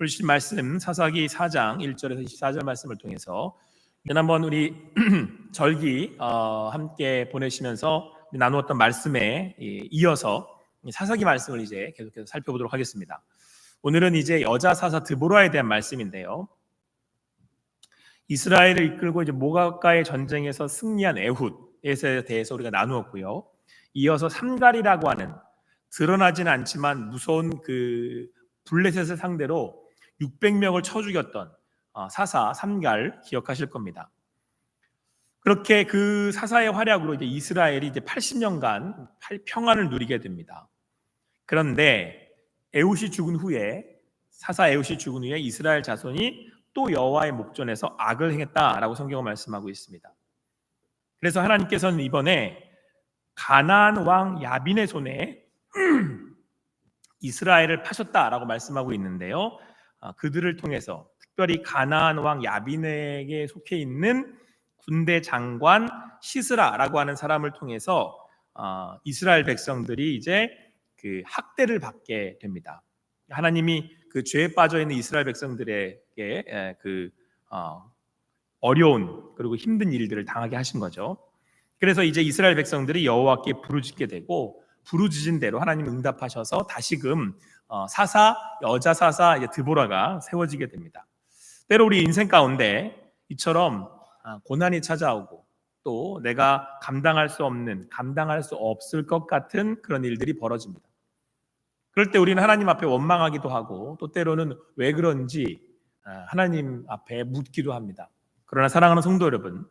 보신 말씀 사사기 4장 1절에서 24절 말씀을 통해서 지난번 우리 절기 함께 보내시면서 나누었던 말씀에 이어서 사사기 말씀을 이제 계속해서 살펴보도록 하겠습니다. 오늘은 이제 여자 사사 드보라에 대한 말씀인데요. 이스라엘을 이끌고 이제 모압과의 전쟁에서 승리한 에훗에 대해서 우리가 나누었고요. 이어서 삼갈이라고 하는 드러나지는 않지만 무서운 그 블레셋을 상대로 600명을 쳐 죽였던 사사 삼갈 기억하실 겁니다. 그렇게 그 사사의 활약으로 이제 이스라엘이 이제 80년간 평안을 누리게 됩니다. 그런데 에훗이 죽은 후에 사사 에훗이 죽은 후에 이스라엘 자손이 또 여호와의 목전에서 악을 행했다라고 성경은 말씀하고 있습니다. 그래서 하나님께서는 이번에 가나안 왕 야빈의 손에 이스라엘을 파셨다라고 말씀하고 있는데요. 그들을 통해서 특별히 가나안 왕 야빈에게 속해 있는 군대 장관 시스라라고 하는 사람을 통해서 이스라엘 백성들이 이제 그 학대를 받게 됩니다. 하나님이 그 죄에 빠져 있는 이스라엘 백성들에게 그 어려운 그리고 힘든 일들을 당하게 하신 거죠. 그래서 이제 이스라엘 백성들이 여호와께 부르짖게 되고 부르짖은 대로 하나님 응답하셔서 다시금 여자 사사 드보라가 세워지게 됩니다. 때로 우리 인생 가운데 이처럼 고난이 찾아오고 또 내가 감당할 수 없을 것 같은 그런 일들이 벌어집니다. 그럴 때 우리는 하나님 앞에 원망하기도 하고 또 때로는 왜 그런지 하나님 앞에 묻기도 합니다. 그러나 사랑하는 성도 여러분,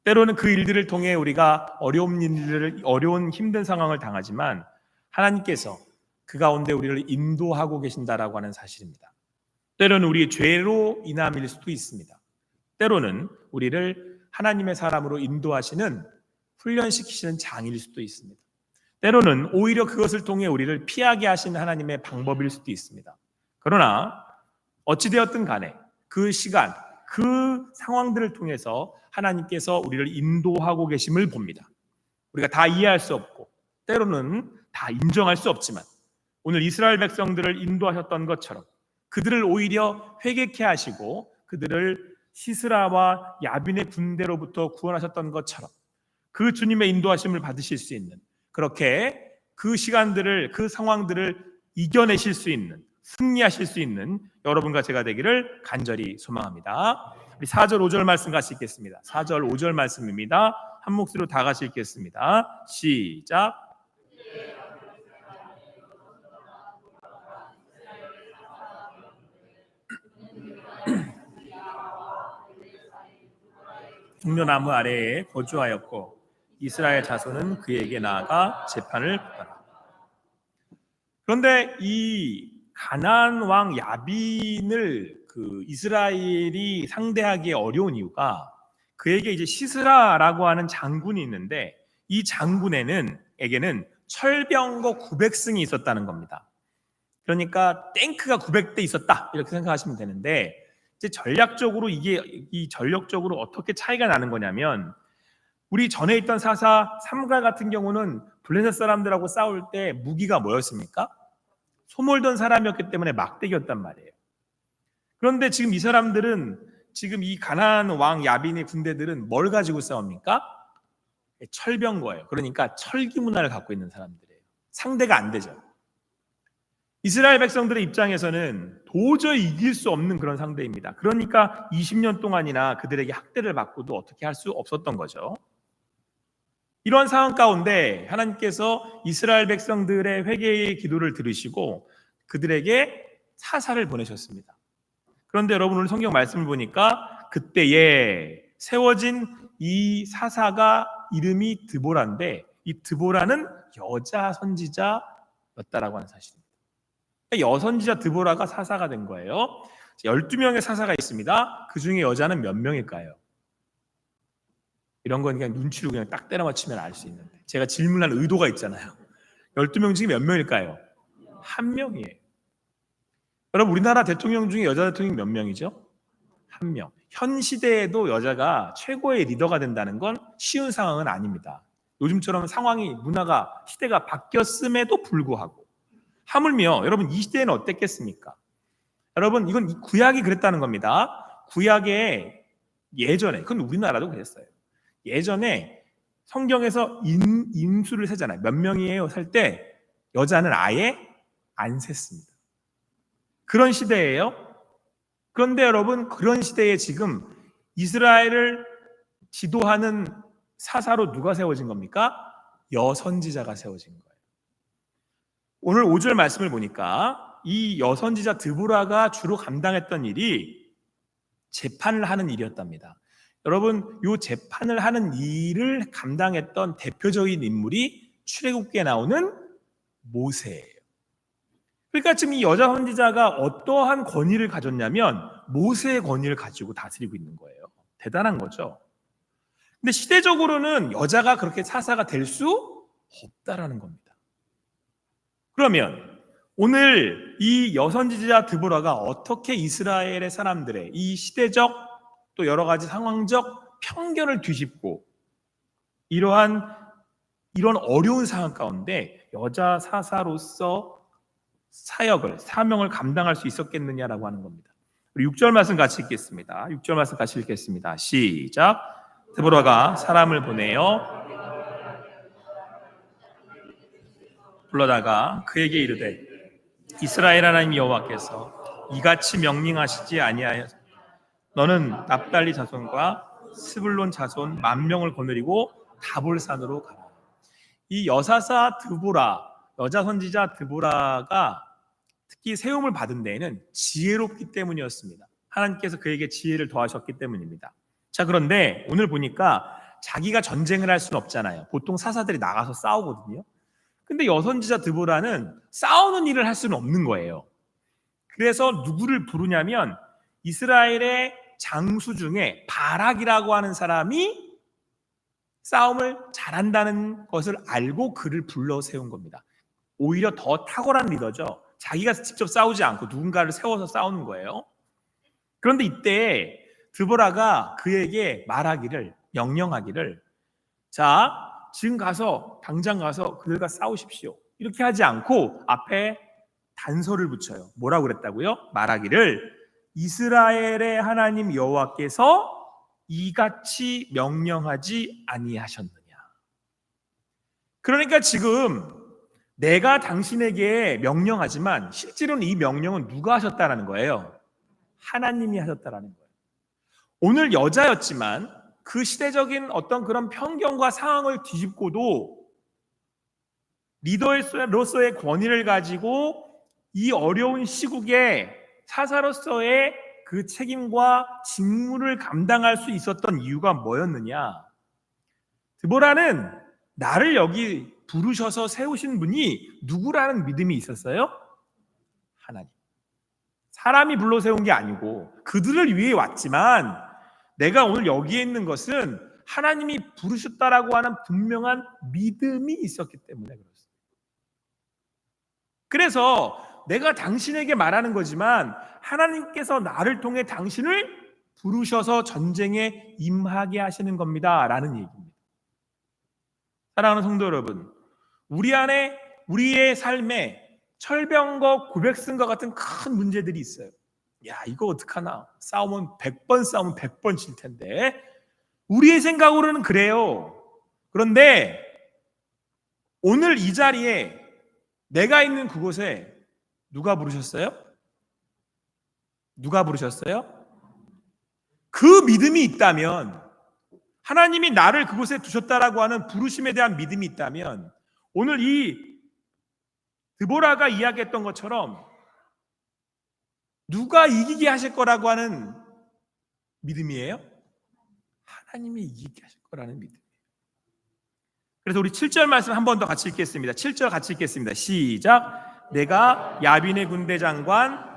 때로는 그 일들을 통해 우리가 어려운 힘든 상황을 당하지만 하나님께서 그 가운데 우리를 인도하고 계신다라고 하는 사실입니다. 때로는 우리의 죄로 인함일 수도 있습니다. 때로는 우리를 하나님의 사람으로 인도하시는 훈련시키시는 장일 수도 있습니다. 때로는 오히려 그것을 통해 우리를 피하게 하시는 하나님의 방법일 수도 있습니다. 그러나 어찌되었든 간에 그 시간, 그 상황들을 통해서 하나님께서 우리를 인도하고 계심을 봅니다. 우리가 다 이해할 수 없고 때로는 다 인정할 수 없지만 오늘 이스라엘 백성들을 인도하셨던 것처럼 그들을 오히려 회개케 하시고 그들을 시스라와 야빈의 군대로부터 구원하셨던 것처럼 그 주님의 인도하심을 받으실 수 있는, 그렇게 그 시간들을, 그 상황들을 이겨내실 수 있는, 승리하실 수 있는 여러분과 제가 되기를 간절히 소망합니다. 우리 4절 5절 말씀 같이 읽겠습니다. 4절 5절 말씀입니다. 한 목소리로 다 같이 읽겠습니다. 시작. 종려나무 아래에 거주하였고 이스라엘 자손은 그에게 나아가 재판을 받았다. 그런데 이 가나안 왕 야빈을 그 이스라엘이 상대하기 어려운 이유가 그에게 이제 시스라라고 하는 장군이 있는데 이 장군에게는 철병거 900승이 있었다는 겁니다. 그러니까 탱크가 900대 있었다 이렇게 생각하시면 되는데 이제 전략적으로 전력적으로 어떻게 차이가 나는 거냐면 우리 전에 있던 사사 삼갈 같은 경우는 블레셋 사람들하고 싸울 때 무기가 뭐였습니까? 소몰던 사람이었기 때문에 막대기였단 말이에요. 그런데 지금 이 사람들은 지금 이 가나안 왕 야빈의 군대들은 뭘 가지고 싸웁니까? 철병거예요. 그러니까 철기 문화를 갖고 있는 사람들이에요. 상대가 안 되죠. 이스라엘 백성들의 입장에서는 도저히 이길 수 없는 그런 상대입니다. 그러니까 20년 동안이나 그들에게 학대를 받고도 어떻게 할 수 없었던 거죠. 이러한 상황 가운데 하나님께서 이스라엘 백성들의 회개의 기도를 들으시고 그들에게 사사를 보내셨습니다. 그런데 여러분 오늘 성경 말씀을 보니까 그때에 세워진 이 사사가 이름이 드보라인데 이 드보라는 여자 선지자였다라고 하는 사실입니다. 여선지자 드보라가 사사가 된 거예요. 12명의 사사가 있습니다. 그 중에 여자는 몇 명일까요? 이런 건 그냥 눈치로 그냥 딱 때려 맞추면 알 수 있는데 제가 질문할 의도가 있잖아요. 12명 중에 몇 명일까요? 한 명이에요. 여러분 우리나라 대통령 중에 여자 대통령이 몇 명이죠? 한 명. 현 시대에도 여자가 최고의 리더가 된다는 건 쉬운 상황은 아닙니다. 요즘처럼 상황이 문화가 시대가 바뀌었음에도 불구하고 하물며 여러분 이 시대에는 어땠겠습니까? 여러분, 이건 구약이 그랬다는 겁니다. 구약에 예전에, 그건 우리나라도 그랬어요. 예전에 성경에서 인수를 세잖아요. 몇 명이에요? 셀 때 여자는 아예 안 셌습니다. 그런 시대예요. 그런데 여러분, 그런 시대에 지금 이스라엘을 지도하는 사사로 누가 세워진 겁니까? 여선지자가 세워진 거예요. 오늘 5절 말씀을 보니까 이 여선지자 드보라가 주로 감당했던 일이 재판을 하는 일이었답니다. 여러분, 이 재판을 하는 일을 감당했던 대표적인 인물이 출애굽기에 나오는 모세예요. 그러니까 지금 이 여자 선지자가 어떠한 권위를 가졌냐면 모세의 권위를 가지고 다스리고 있는 거예요. 대단한 거죠. 근데 시대적으로는 여자가 그렇게 사사가 될 수 없다라는 겁니다. 그러면 오늘 이 여선지자 드보라가 어떻게 이스라엘의 사람들의 이 시대적 또 여러 가지 상황적 편견을 뒤집고 이런 어려운 상황 가운데 여자 사사로서 사명을 감당할 수 있었겠느냐라고 하는 겁니다. 우리 6절 말씀 같이 읽겠습니다. 6절 말씀 같이 읽겠습니다. 시작. 드보라가 사람을 보내어 불러다가 그에게 이르되 이스라엘 하나님 여호와께서 이같이 명령하시지 아니하여 너는 납달리 자손과 스불론 자손 10,000명을 거느리고 다볼산으로 가라. 이 여사사 드보라, 여자 선지자 드보라가 특히 세움을 받은 데에는 지혜롭기 때문이었습니다. 하나님께서 그에게 지혜를 더하셨기 때문입니다. 자, 그런데 오늘 보니까 자기가 전쟁을 할 수는 없잖아요. 보통 사사들이 나가서 싸우거든요. 근데 여선지자 드보라는 싸우는 일을 할 수는 없는 거예요. 그래서 누구를 부르냐면 이스라엘의 장수 중에 바락이라고 하는 사람이 싸움을 잘한다는 것을 알고 그를 불러 세운 겁니다. 오히려 더 탁월한 리더죠. 자기가 직접 싸우지 않고 누군가를 세워서 싸우는 거예요. 그런데 이때 드보라가 그에게 명령하기를 자, 지금 당장 가서 그들과 싸우십시오. 이렇게 하지 않고 앞에 단서를 붙여요. 뭐라고 그랬다고요? 말하기를 이스라엘의 하나님 여호와께서 이같이 명령하지 아니하셨느냐. 그러니까 지금 내가 당신에게 명령하지만 실제로는 이 명령은 누가 하셨다라는 거예요? 하나님이 하셨다라는 거예요. 오늘 여자였지만 그 시대적인 어떤 그런 편견과 상황을 뒤집고도 리더로서의 권위를 가지고 이 어려운 시국에 사사로서의 그 책임과 직무를 감당할 수 있었던 이유가 뭐였느냐? 드보라는 나를 여기 부르셔서 세우신 분이 누구라는 믿음이 있었어요? 하나님. 사람이 불러 세운 게 아니고 그들을 위해 왔지만 내가 오늘 여기에 있는 것은 하나님이 부르셨다라고 하는 분명한 믿음이 있었기 때문에 그렇습니다. 그래서 내가 당신에게 말하는 거지만 하나님께서 나를 통해 당신을 부르셔서 전쟁에 임하게 하시는 겁니다 라는 얘기입니다. 사랑하는 성도 여러분, 우리 안에 우리의 삶에 철병과 고백승과 같은 큰 문제들이 있어요. 야, 이거 어떡하나? 싸우면 100번 질 텐데. 우리의 생각으로는 그래요. 그런데 오늘 이 자리에 내가 있는 그곳에 누가 부르셨어요? 누가 부르셨어요? 그 믿음이 있다면, 하나님이 나를 그곳에 두셨다라고 하는 부르심에 대한 믿음이 있다면 오늘 이 드보라가 이야기했던 것처럼 누가 이기게 하실 거라고 하는 믿음이에요? 하나님이 이기게 하실 거라는 믿음이에요. 그래서 우리 7절 말씀 한 번 더 같이 읽겠습니다. 7절 같이 읽겠습니다. 시작. 내가 야빈의 군대 장관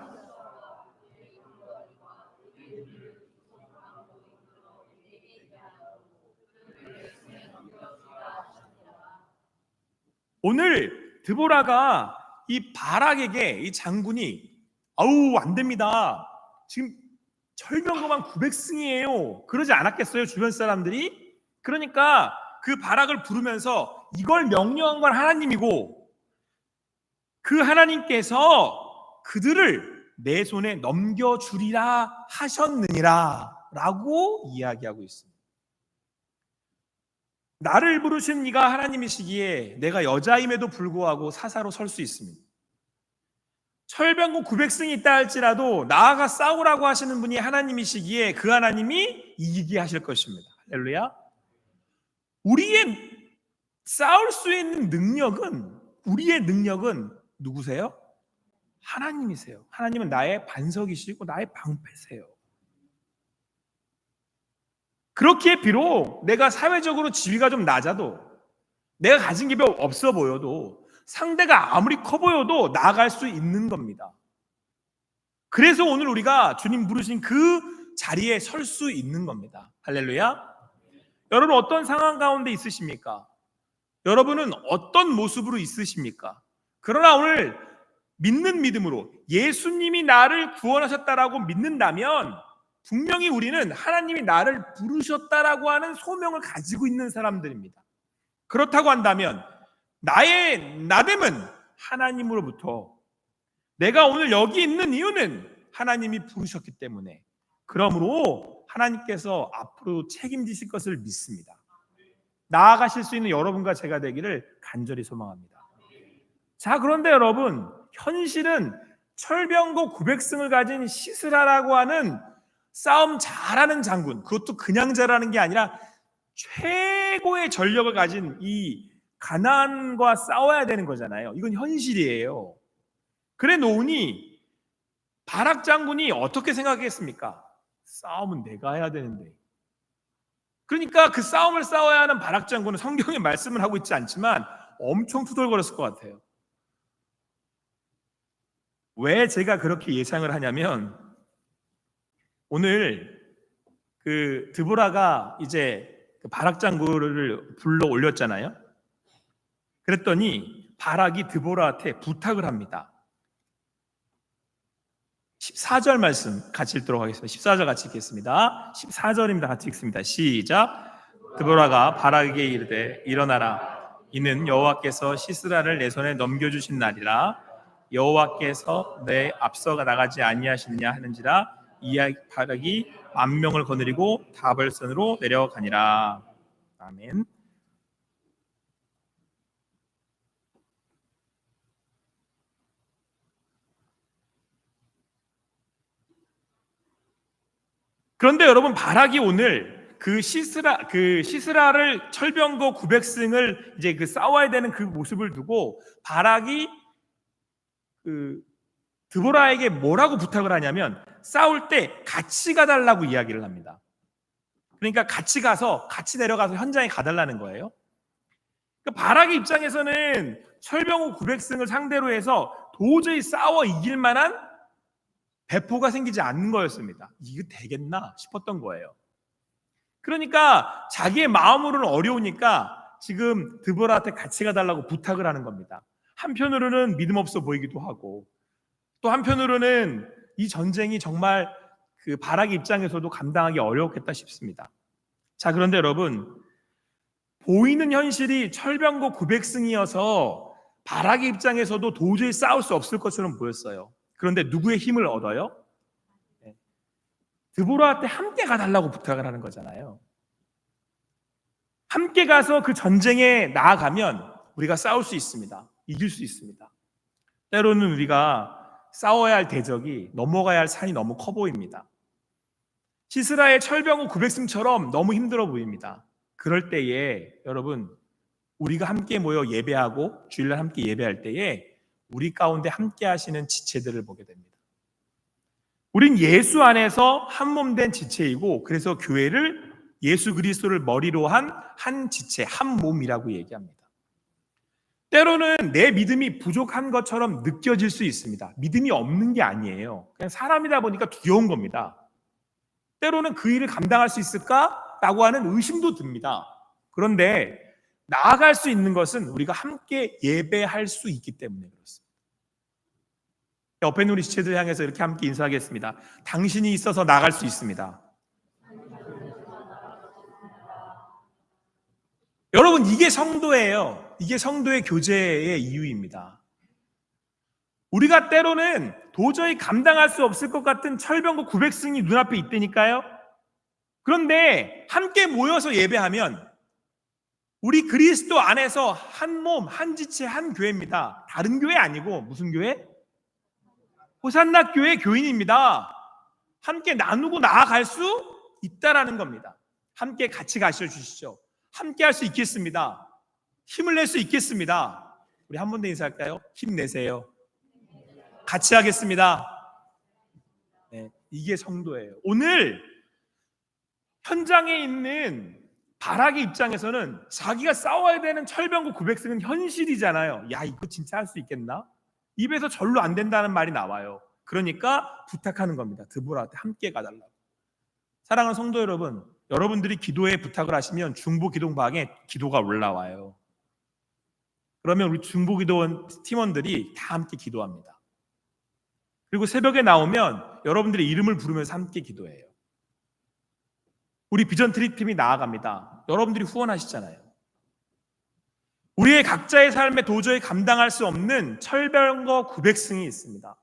오늘 드보라가 이 바락에게 이 장군이 아우 안 됩니다. 지금 철병거만 900승이에요. 그러지 않았겠어요? 주변 사람들이? 그러니까 그 바락을 부르면서 이걸 명령한 건 하나님이고 그 하나님께서 그들을 내 손에 넘겨주리라 하셨느니라 라고 이야기하고 있습니다. 나를 부르신 이가 하나님이시기에 내가 여자임에도 불구하고 사사로 설 수 있습니다. 철병고 900승이 있다 할지라도 나아가 싸우라고 하시는 분이 하나님이시기에 그 하나님이 이기게 하실 것입니다. 할렐루야. 우리의 싸울 수 있는 능력은, 우리의 능력은 누구세요? 하나님이세요. 하나님은 나의 반석이시고 나의 방패세요. 그렇기에 비록 내가 사회적으로 지위가 좀 낮아도, 내가 가진 게 별로 없어 보여도, 상대가 아무리 커 보여도 나아갈 수 있는 겁니다. 그래서 오늘 우리가 주님 부르신 그 자리에 설 수 있는 겁니다. 할렐루야. 여러분 어떤 상황 가운데 있으십니까? 여러분은 어떤 모습으로 있으십니까? 그러나 오늘 믿는 믿음으로 예수님이 나를 구원하셨다라고 믿는다면 분명히 우리는 하나님이 나를 부르셨다라고 하는 소명을 가지고 있는 사람들입니다. 그렇다고 한다면 나의 나됨은 하나님으로부터, 내가 오늘 여기 있는 이유는 하나님이 부르셨기 때문에, 그러므로 하나님께서 앞으로 책임지실 것을 믿습니다. 나아가실 수 있는 여러분과 제가 되기를 간절히 소망합니다. 자, 그런데 여러분, 현실은 철병거 900승을 가진 시스라라고 하는 싸움 잘하는 장군, 그것도 그냥 잘하는 게 아니라 최고의 전력을 가진 이 가나안과 싸워야 되는 거잖아요. 이건 현실이에요. 그래 놓으니 바락 장군이 어떻게 생각했습니까? 싸움은 내가 해야 되는데. 그러니까 그 싸움을 싸워야 하는 바락 장군은 성경에 말씀을 하고 있지 않지만 엄청 투덜거렸을 것 같아요. 왜 제가 그렇게 예상을 하냐면, 오늘 그 드보라가 이제 바락 장군을 불러 올렸잖아요. 그랬더니 바락이 드보라한테 부탁을 합니다. 14절 말씀 같이 읽도록 하겠습니다. 14절 같이 읽겠습니다. 14절입니다. 같이 읽습니다. 시작. 드보라가 바락에게 이르되 일어나라. 이는 여호와께서 시스라를 내 손에 넘겨주신 날이라. 여호와께서 내 앞서가 나가지 아니하시느냐 하는지라. 바락이 10,000명을 거느리고 다벌선으로 내려가니라. 아멘. 그런데 여러분, 바락이 오늘 그 시스라를 철병거 900승을 이제 그 싸워야 되는 그 모습을 두고 바락이 그 드보라에게 뭐라고 부탁을 하냐면, 싸울 때 같이 가달라고 이야기를 합니다. 그러니까 같이 가서, 같이 내려가서 현장에 가달라는 거예요. 그러니까 바락의 입장에서는 철병거 900승을 상대로 해서 도저히 싸워 이길 만한 배포가 생기지 않는 거였습니다. 이거 되겠나 싶었던 거예요. 그러니까 자기의 마음으로는 어려우니까 지금 드보라한테 같이 가달라고 부탁을 하는 겁니다. 한편으로는 믿음 없어 보이기도 하고, 또 한편으로는 이 전쟁이 정말 그 바락의 입장에서도 감당하기 어려웠겠다 싶습니다. 자, 그런데 여러분, 보이는 현실이 철병거 900승이어서 바락의 입장에서도 도저히 싸울 수 없을 것처럼 보였어요. 그런데 누구의 힘을 얻어요? 드보라한테 함께 가달라고 부탁을 하는 거잖아요. 함께 가서 그 전쟁에 나아가면 우리가 싸울 수 있습니다. 이길 수 있습니다. 때로는 우리가 싸워야 할 대적이, 넘어가야 할 산이 너무 커 보입니다. 시스라의 철병거 900승처럼 너무 힘들어 보입니다. 그럴 때에 여러분, 우리가 함께 모여 예배하고 주일날 함께 예배할 때에 우리 가운데 함께 하시는 지체들을 보게 됩니다. 우린 예수 안에서 한 몸 된 지체이고, 그래서 교회를 예수 그리스도를 머리로 한 지체, 한 몸이라고 얘기합니다. 때로는 내 믿음이 부족한 것처럼 느껴질 수 있습니다. 믿음이 없는 게 아니에요. 그냥 사람이다 보니까 두려운 겁니다. 때로는 그 일을 감당할 수 있을까라고 하는 의심도 듭니다. 그런데 나아갈 수 있는 것은 우리가 함께 예배할 수 있기 때문에 그렇습니다. 옆에 있는 우리 지체들 향해서 이렇게 함께 인사하겠습니다. 당신이 있어서 나아갈 수 있습니다. 여러분, 이게 성도예요. 이게 성도의 교제의 이유입니다. 우리가 때로는 도저히 감당할 수 없을 것 같은 철병과 구백승이 눈앞에 있다니까요. 그런데 함께 모여서 예배하면 우리 그리스도 안에서 한 몸, 한 지체, 한 교회입니다. 다른 교회 아니고 무슨 교회? 호산나 교회 교인입니다. 함께 나누고 나아갈 수 있다라는 겁니다. 함께 같이 가르쳐 주시죠. 함께 할 수 있겠습니다. 힘을 낼 수 있겠습니다. 우리 한 번 더 인사할까요? 힘내세요. 같이 하겠습니다. 네, 이게 성도예요. 오늘 현장에 있는 바락의 입장에서는 자기가 싸워야 되는 철병과 구백승은 현실이잖아요. 야, 이거 진짜 할 수 있겠나? 입에서 절로 안 된다는 말이 나와요. 그러니까 부탁하는 겁니다. 드보라한테 함께 가달라고. 사랑하는 성도 여러분, 여러분들이 기도에 부탁을 하시면 중보기도방에 기도가 올라와요. 그러면 우리 중보기도원 팀원들이 다 함께 기도합니다. 그리고 새벽에 나오면 여러분들의 이름을 부르면서 함께 기도해요. 우리 비전 트립팀이 나아갑니다. 여러분들이 후원하시잖아요. 우리의 각자의 삶에 도저히 감당할 수 없는 철병과 구백승이 있습니다.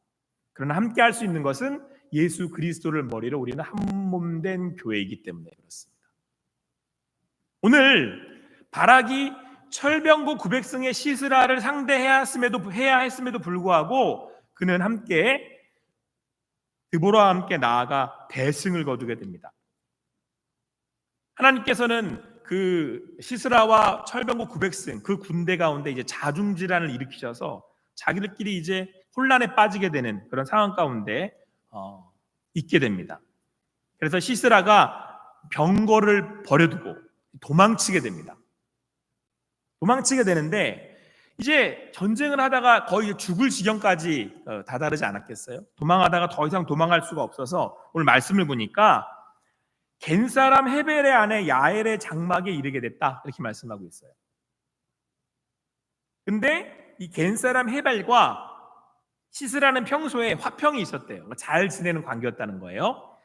그러나 함께 할 수 있는 것은 예수 그리스도를 머리로 우리는 한 몸 된 교회이기 때문에 그렇습니다. 오늘 바락이 철병고 구백승의 시스라를 상대해야 했음에도 불구하고 그는 함께 드보라와 함께 나아가 대승을 거두게 됩니다. 하나님께서는 그 시스라와 철병고 구백승 그 군대 가운데 이제 자중질환을 일으키셔서 자기들끼리 이제 혼란에 빠지게 되는 그런 상황 가운데 있게 됩니다. 그래서 시스라가 병거를 버려두고 도망치게 됩니다. 도망치게 되는데 이제 전쟁을 하다가 거의 죽을 지경까지 다다르지 않았겠어요? 도망하다가 더 이상 도망갈 수가 없어서 오늘 말씀을 보니까 겐사람 헤벨의 아내 야엘의 장막에 이르게 됐다 이렇게 말씀하고 있어요. 근데 이 겐사람 헤벨과 시스라는 평소에 화평이 있었대요. 잘 지내는 관계였다는 거예요.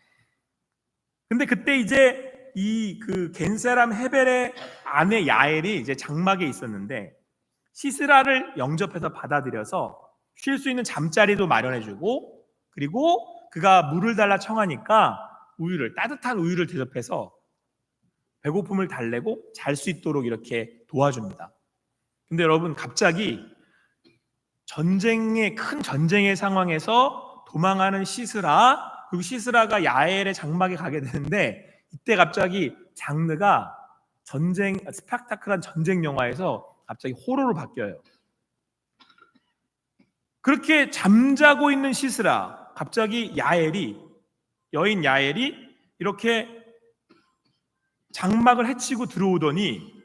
근데 그때 이제 이 그 겐사람 헤벨의 아내 야엘이 이제 장막에 있었는데 시스라를 영접해서 받아들여서 쉴 수 있는 잠자리도 마련해주고 그리고 그가 물을 달라 청하니까 따뜻한 우유를 대접해서 배고픔을 달래고 잘 수 있도록 이렇게 도와줍니다. 근데 여러분 갑자기 큰 전쟁의 상황에서 도망하는 시스라 그리고 시스라가 야엘의 장막에 가게 되는데 이때 갑자기 장르가 스펙타클한 전쟁 영화에서 갑자기 호러로 바뀌어요. 그렇게 잠자고 있는 시스라 갑자기 여인 야엘이 이렇게 장막을 헤치고 들어오더니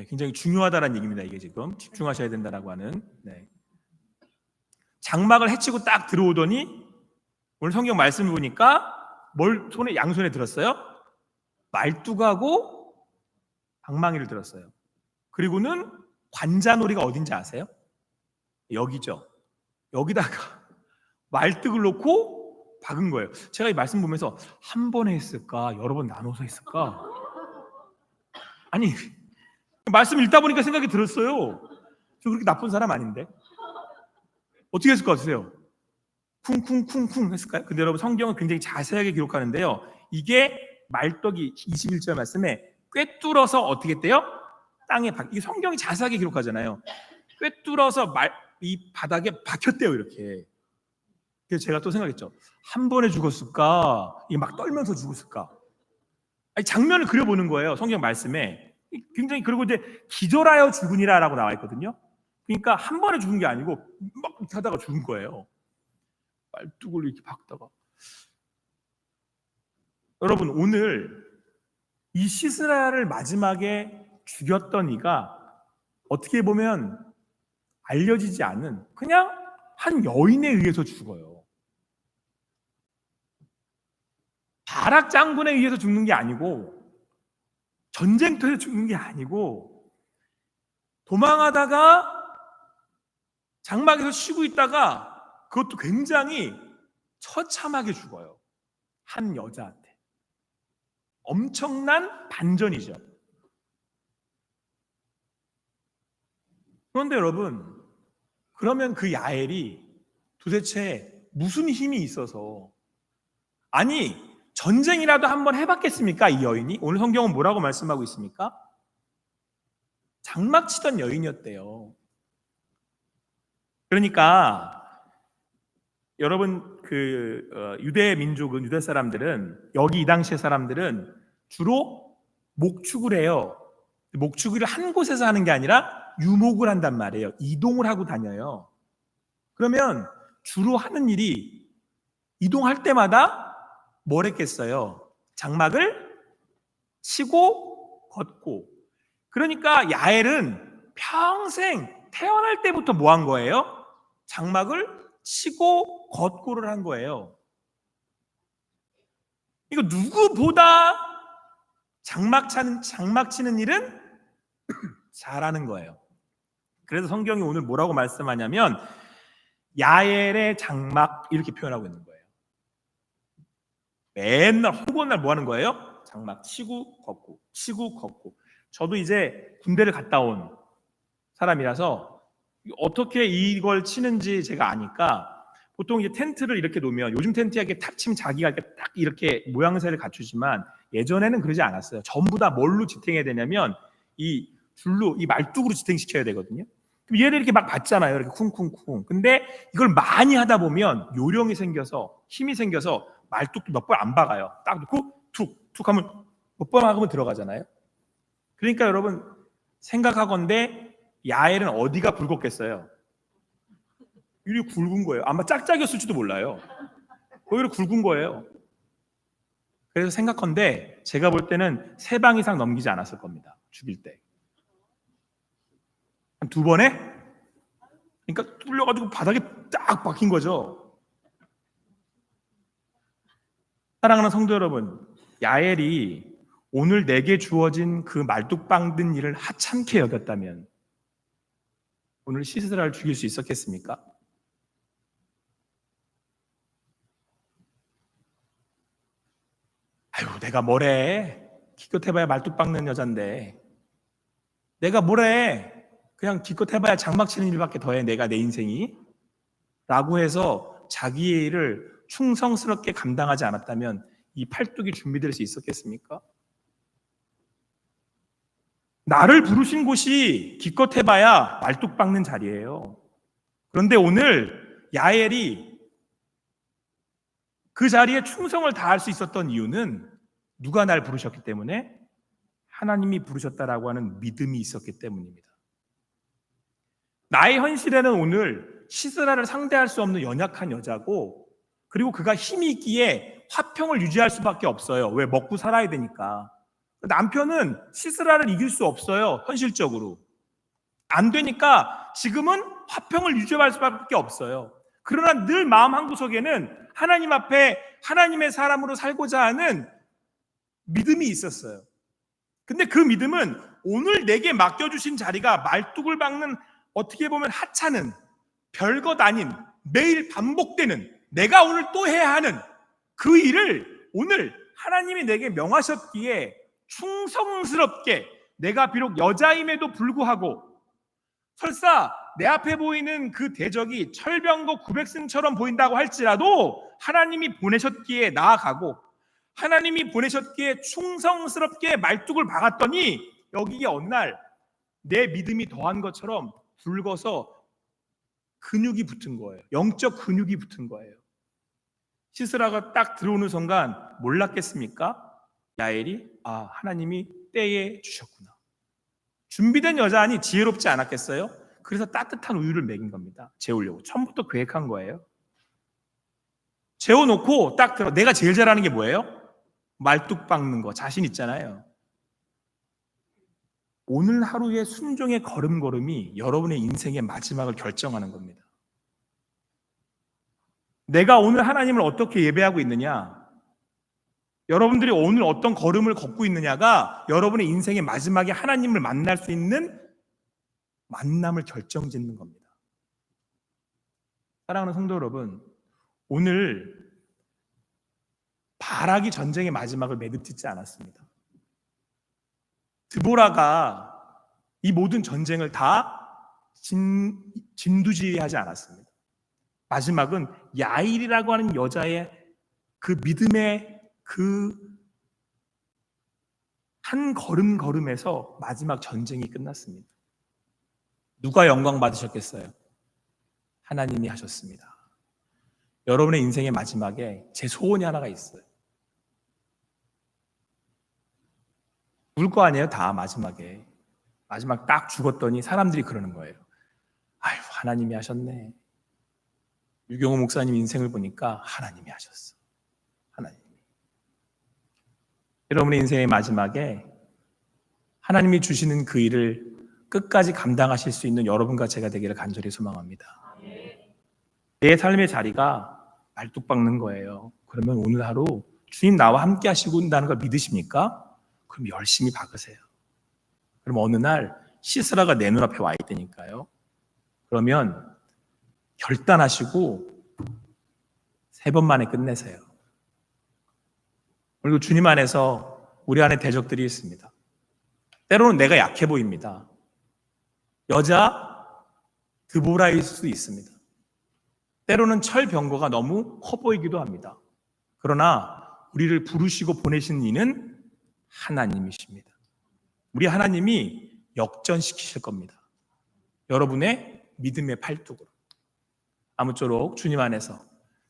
굉장히 중요하다는 얘기입니다. 이게 지금 집중하셔야 된다라고 하는 장막을 헤치고 딱 들어오더니 오늘 성경 말씀을 보니까 양손에 들었어요? 말뚝하고 방망이를 들었어요. 그리고는 관자놀이가 어딘지 아세요? 여기죠. 여기다가 말뚝을 놓고 박은 거예요. 제가 이 말씀 보면서 한 번에 했을까? 여러 번 나눠서 했을까? 아니 말씀 읽다 보니까 생각이 들었어요. 저 그렇게 나쁜 사람 아닌데 어떻게 했을 것 같으세요? 쿵쿵쿵쿵 했을까요? 근데 여러분 성경은 굉장히 자세하게 기록하는데요. 이게 말떡이 21절 말씀에 꿰뚫어서 어떻게 했대요? 이게 성경이 자세하게 기록하잖아요. 꿰뚫어서 이 바닥에 박혔대요 이렇게. 그래서 제가 또 생각했죠. 한 번에 죽었을까? 이게 막 떨면서 죽었을까? 아니, 장면을 그려보는 거예요. 성경 말씀에. 굉장히 그리고 이제 기절하여 죽으니라라고 나와 있거든요. 그러니까 한 번에 죽은 게 아니고 막 이렇게 하다가 죽은 거예요. 말뚝을 이렇게 박다가. 여러분 오늘 이 시스라를 마지막에 죽였던 이가 어떻게 보면 알려지지 않은 그냥 한 여인에 의해서 죽어요. 바락 장군에 의해서 죽는 게 아니고 전쟁터에서 죽는 게 아니고 도망하다가 장막에서 쉬고 있다가 그것도 굉장히 처참하게 죽어요. 한 여자한테. 엄청난 반전이죠. 그런데 여러분 그러면 그 야엘이 도대체 무슨 힘이 있어서, 아니 전쟁이라도 한번 해봤겠습니까? 이 여인이 오늘 성경은 뭐라고 말씀하고 있습니까? 장막치던 여인이었대요. 그러니까 여러분 유대 민족은, 유대 사람들은, 여기 이 당시의 사람들은 주로 목축을 해요. 목축을 한 곳에서 하는 게 아니라 유목을 한단 말이에요. 이동을 하고 다녀요. 그러면 주로 하는 일이 이동할 때마다 뭘 했겠어요? 장막을 치고 걷고. 그러니까 야엘은 평생 태어날 때부터 뭐 한 거예요? 장막을 치고 걷고를 한 거예요. 이거 누구보다 장막 치는 일은 잘하는 거예요. 그래서 성경이 오늘 뭐라고 말씀하냐면 야엘의 장막 이렇게 표현하고 있는 거예요. 맨날 허구한 날 뭐 하는 거예요? 장막 치고 걷고 치고 걷고. 저도 이제 군대를 갔다 온 사람이라서 어떻게 이걸 치는지 제가 아니까, 보통 이제 텐트를 이렇게 놓으면, 요즘 텐트에 이렇게 탁 치면 자기가 이렇게 딱 이렇게 모양새를 갖추지만 예전에는 그러지 않았어요. 전부 다 뭘로 지탱해야 되냐면 이 줄로, 이 말뚝으로 지탱시켜야 되거든요. 그럼 얘를 이렇게 막 받잖아요. 이렇게 쿵쿵쿵. 근데 이걸 많이 하다 보면 요령이 생겨서, 힘이 생겨서 말뚝도 몇 번 안 박아요. 딱 놓고 툭툭 하면 몇 번 하면 들어가잖아요. 그러니까 여러분 생각하건대 야엘은 어디가 굵었겠어요? 이렇게 굵은 거예요. 아마 짝짝이었을지도 몰라요. 거기로 굵은 거예요. 그래서 생각컨대 제가 볼 때는 3방 이상 넘기지 않았을 겁니다. 죽일 때. 한 2번에? 그러니까 뚫려가지고 바닥에 딱 박힌 거죠. 사랑하는 성도 여러분, 야엘이 오늘 내게 주어진 그 말뚝박는 일을 하찮게 여겼다면 오늘 시스라를 죽일 수 있었겠습니까? 아유, 내가 뭐래? 기껏 해봐야 말뚝 박는 여잔데, 내가 뭐래? 그냥 기껏 해봐야 장막 치는 일밖에 더해, 내가 내 인생이, 라고 해서 자기의 일을 충성스럽게 감당하지 않았다면 이 팔뚝이 준비될 수 있었겠습니까? 나를 부르신 곳이 기껏 해봐야 말뚝 박는 자리예요. 그런데 오늘 야엘이 그 자리에 충성을 다할 수 있었던 이유는 누가 날 부르셨기 때문에? 하나님이 부르셨다라고 하는 믿음이 있었기 때문입니다. 나의 현실에는 오늘 시스라를 상대할 수 없는 연약한 여자고, 그리고 그가 힘이 있기에 화평을 유지할 수밖에 없어요. 왜? 먹고 살아야 되니까. 남편은 시스라를 이길 수 없어요. 현실적으로 안 되니까 지금은 화평을 유지할 수밖에 없어요. 그러나 늘 마음 한구석에는 하나님 앞에 하나님의 사람으로 살고자 하는 믿음이 있었어요. 근데 그 믿음은 오늘 내게 맡겨주신 자리가 말뚝을 박는, 어떻게 보면 하찮은, 별것 아닌, 매일 반복되는, 내가 오늘 또 해야 하는 그 일을 오늘 하나님이 내게 명하셨기에 충성스럽게, 내가 비록 여자임에도 불구하고 설사 내 앞에 보이는 그 대적이 철병거 900승처럼 보인다고 할지라도 하나님이 보내셨기에 나아가고, 하나님이 보내셨기에 충성스럽게 말뚝을 박았더니 여기에 어느 날 내 믿음이 더한 것처럼 붉어서 근육이 붙은 거예요. 영적 근육이 붙은 거예요. 시스라가 딱 들어오는 순간 몰랐겠습니까? 야엘이 하나님이 때에 주셨구나. 준비된 여자 아니 지혜롭지 않았겠어요? 그래서 따뜻한 우유를 먹인 겁니다. 재우려고. 처음부터 계획한 거예요. 재워놓고 딱 들어. 내가 제일 잘하는 게 뭐예요? 말뚝 박는 거. 자신 있잖아요. 오늘 하루의 순종의 걸음걸음이 여러분의 인생의 마지막을 결정하는 겁니다. 내가 오늘 하나님을 어떻게 예배하고 있느냐, 여러분들이 오늘 어떤 걸음을 걷고 있느냐가 여러분의 인생의 마지막에 하나님을 만날 수 있는 만남을 결정짓는 겁니다. 사랑하는 성도 여러분, 오늘 바라기 전쟁의 마지막을 매듭짓지 않았습니다. 드보라가 이 모든 전쟁을 다 진두지휘하지 않았습니다. 마지막은 야일이라고 하는 여자의 그 믿음의 그 한 걸음에서 마지막 전쟁이 끝났습니다. 누가 영광 받으셨겠어요? 하나님이 하셨습니다. 여러분의 인생의 마지막에 제 소원이 하나가 있어요. 울 거 아니에요? 다 마지막에. 마지막 딱 죽었더니 사람들이 그러는 거예요. 아유, 하나님이 하셨네. 유경호 목사님 인생을 보니까 하나님이 하셨어. 하나님. 여러분의 인생의 마지막에 하나님이 주시는 그 일을 끝까지 감당하실 수 있는 여러분과 제가 되기를 간절히 소망합니다. 내 삶의 자리가 말뚝박는 거예요. 그러면 오늘 하루 주님 나와 함께 하시고 있다는 걸 믿으십니까? 그럼 열심히 박으세요. 그럼 어느 날 시스라가 내 눈앞에 와 있다니까요. 그러면 결단하시고 3번 만에 끝내세요. 그리고 주님 안에서 우리 안에 대적들이 있습니다. 때로는 내가 약해 보입니다. 여자 드보라일 수도 있습니다. 때로는 철병거가 너무 커 보이기도 합니다. 그러나 우리를 부르시고 보내신 이는 하나님이십니다. 우리 하나님이 역전시키실 겁니다. 여러분의 믿음의 팔뚝으로. 아무쪼록 주님 안에서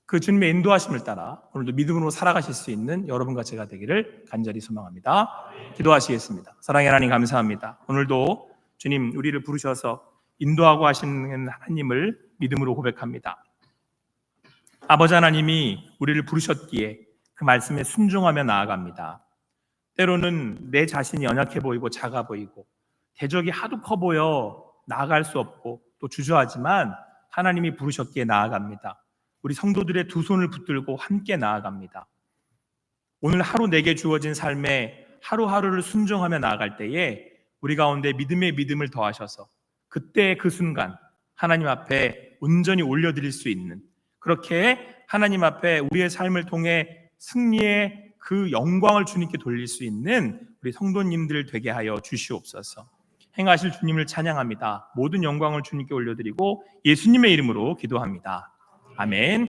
그 주님의 인도하심을 따라 오늘도 믿음으로 살아가실 수 있는 여러분과 제가 되기를 간절히 소망합니다. 기도하시겠습니다. 사랑의 하나님 감사합니다. 오늘도 주님 우리를 부르셔서 인도하고 하시는 하나님을 믿음으로 고백합니다. 아버지 하나님이 우리를 부르셨기에 그 말씀에 순종하며 나아갑니다. 때로는 내 자신이 연약해 보이고 작아 보이고 대적이 하도 커 보여 나아갈 수 없고 또 주저하지만 하나님이 부르셨기에 나아갑니다. 우리 성도들의 두 손을 붙들고 함께 나아갑니다. 오늘 하루 내게 주어진 삶에 하루하루를 순종하며 나아갈 때에 우리 가운데 믿음의 믿음을 더하셔서 그때 그 순간 하나님 앞에 온전히 올려드릴 수 있는, 그렇게 하나님 앞에 우리의 삶을 통해 승리의 그 영광을 주님께 돌릴 수 있는 우리 성도님들 되게 하여 주시옵소서. 행하실 주님을 찬양합니다. 모든 영광을 주님께 올려드리고 예수님의 이름으로 기도합니다. 아멘.